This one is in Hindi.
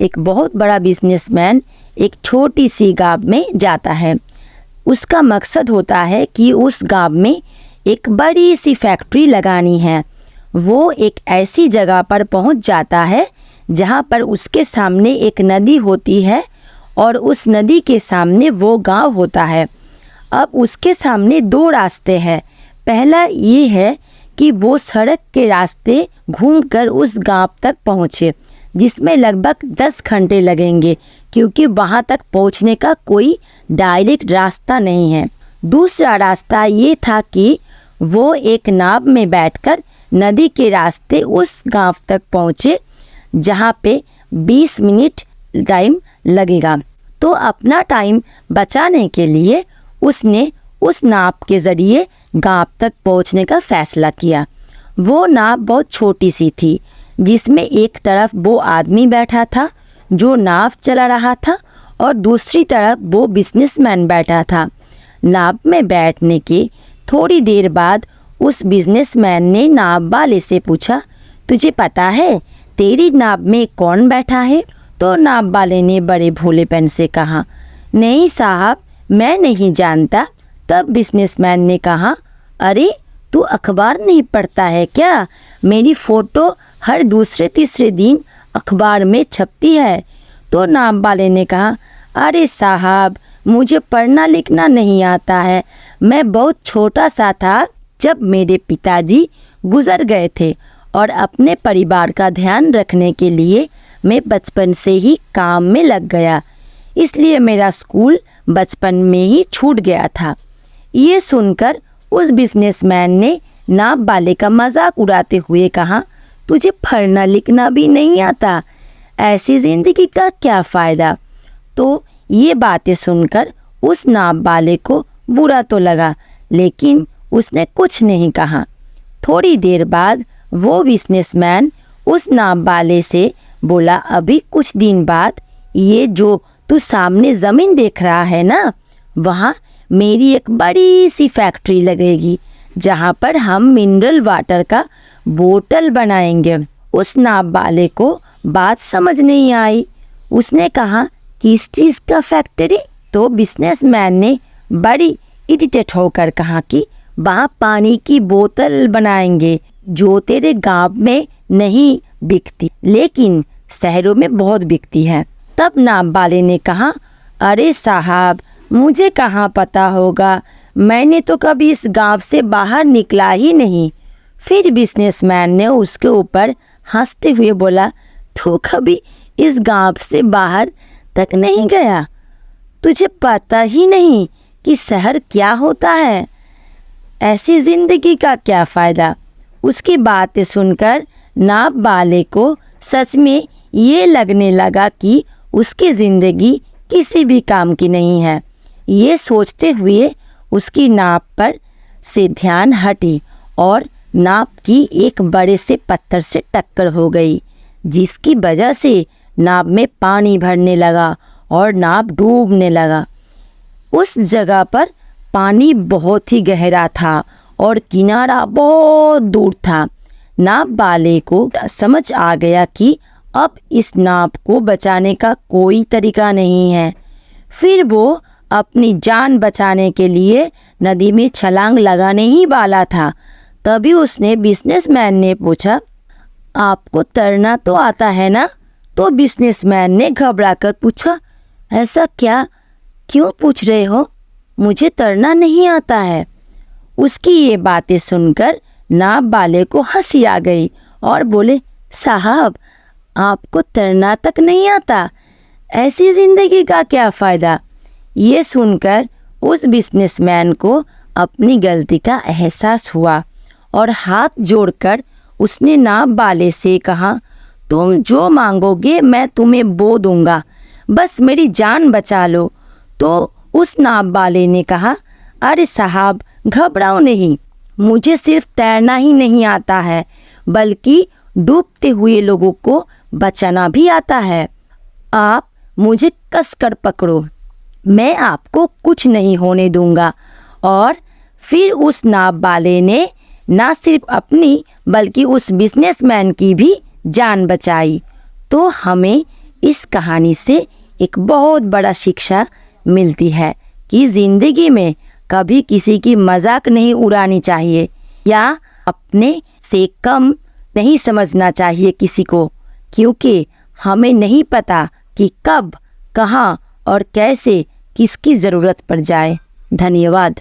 एक बहुत बड़ा बिजनेसमैन एक छोटी सी गांव में जाता है। उसका मकसद होता है कि उस गांव में एक बड़ी सी फैक्ट्री लगानी है। वो एक ऐसी जगह पर पहुंच जाता है जहां पर उसके सामने एक नदी होती है और उस नदी के सामने वो गांव होता है। अब उसके सामने दो रास्ते हैं। पहला ये है कि वो सड़क के रास्ते घूमकर उस गांव तक पहुँचे, जिसमें लगभग 10 घंटे लगेंगे क्योंकि वहां तक पहुंचने का कोई डायरेक्ट रास्ता नहीं है। दूसरा रास्ता ये था कि वो एक नाव में बैठकर नदी के रास्ते उस गांव तक पहुँचे जहां पे 20 मिनट टाइम लगेगा। तो अपना टाइम बचाने के लिए उसने उस नाव के ज़रिए गांव तक पहुंचने का फैसला किया। वो नाव बहुत छोटी सी थी, जिसमें एक तरफ वो आदमी बैठा था जो नाव चला रहा था और दूसरी तरफ वो बिजनेसमैन बैठा था। नाव में बैठने के थोड़ी देर बाद उस बिजनेसमैन ने नाव वाले से पूछा, तुझे पता है तेरी नाव में कौन बैठा है? तो नाव वाले ने बड़े भोलेपन से कहा, नहीं साहब, मैं नहीं जानता। तब बिजनेसमैन ने कहा, अरे तू अखबार नहीं पढ़ता है क्या? मेरी फ़ोटो हर दूसरे तीसरे दिन अखबार में छपती है। तो नाव वाले ने कहा, अरे साहब, मुझे पढ़ना लिखना नहीं आता है। मैं बहुत छोटा सा था जब मेरे पिताजी गुजर गए थे और अपने परिवार का ध्यान रखने के लिए मैं बचपन से ही काम में लग गया, इसलिए मेरा स्कूल बचपन में ही छूट गया था। ये सुनकर उस बिजनेसमैन ने नाव वाले का मजाक उड़ाते हुए कहा, तुझे पढ़ना लिखना भी नहीं आता, ऐसी ज़िंदगी का क्या फ़ायदा? तो ये बातें सुनकर उस नाव वाले को बुरा तो लगा, लेकिन उसने कुछ नहीं कहा। थोड़ी देर बाद वो बिजनेसमैन उस नाव वाले से बोला, अभी कुछ दिन बाद ये जो तू सामने ज़मीन देख रहा है ना, वहाँ मेरी एक बड़ी सी फैक्ट्री लगेगी जहाँ पर हम मिनरल वाटर का बोतल बनाएंगे। उस नाव वाले को बात समझ नहीं आई। उसने कहा, किस चीज़ का फैक्ट्री? तो बिजनेसमैन ने बड़ी इरिटेट होकर कहा कि वहाँ पानी की बोतल बनाएंगे जो तेरे गांव में नहीं बिकती, लेकिन शहरों में बहुत बिकती है। तब नाव वाले ने कहा, अरे साहब, मुझे कहाँ पता होगा, मैंने तो कभी इस गांव से बाहर निकला ही नहीं। फिर बिजनेसमैन ने उसके ऊपर हंसते हुए बोला, तो कभी इस गांव से बाहर तक नहीं गया? तुझे पता ही नहीं कि शहर क्या होता है? ऐसी ज़िंदगी का क्या फ़ायदा? उसकी बातें सुनकर नाव वाले को सच में ये लगने लगा कि उसकी ज़िंदगी किसी भी काम की नहीं है। ये सोचते हुए उसकी नाव पर से ध्यान हटी और नाव की एक बड़े से पत्थर से टक्कर हो गई, जिसकी वजह से नाव में पानी भरने लगा और नाव डूबने लगा। उस जगह पर पानी बहुत ही गहरा था और किनारा बहुत दूर था। नाव वाले को समझ आ गया कि अब इस नाव को बचाने का कोई तरीका नहीं है। फिर वो अपनी जान बचाने के लिए नदी में छलांग लगाने ही वाला था। तभी उसने बिजनेसमैन ने पूछा, आपको तैरना तो आता है ना? तो बिजनेसमैन ने घबराकर पूछा, ऐसा क्या? क्यों पूछ रहे हो? मुझे तैरना नहीं आता है। उसकी ये बातें सुनकर नाव वाले को हंसी आ गई और बोले, साहब, आपको तैरना तक नहीं आता, ऐसी ज़िंदगी का क्या फ़ायदा? ये सुनकर उस बिजनेसमैन को अपनी गलती का एहसास हुआ और हाथ जोड़कर उसने नाव वाले से कहा, तुम जो मांगोगे मैं तुम्हें वो दूंगा, बस मेरी जान बचा लो। तो उस नाव वाले ने कहा, अरे साहब, घबराओ नहीं, मुझे सिर्फ तैरना ही नहीं आता है, बल्कि डूबते हुए लोगों को बचाना भी आता है। आप मुझे कसकर पकड़ो, मैं आपको कुछ नहीं होने दूंगा। और फिर उस नाव वाले ने ना सिर्फ अपनी बल्कि उस बिजनेसमैन की भी जान बचाई। तो हमें इस कहानी से एक बहुत बड़ा शिक्षा मिलती है कि ज़िंदगी में कभी किसी की मजाक नहीं उड़ानी चाहिए या अपने से कम नहीं समझना चाहिए किसी को, क्योंकि हमें नहीं पता कि कब, कहाँ और कैसे किसकी ज़रूरत पड़ जाए। धन्यवाद।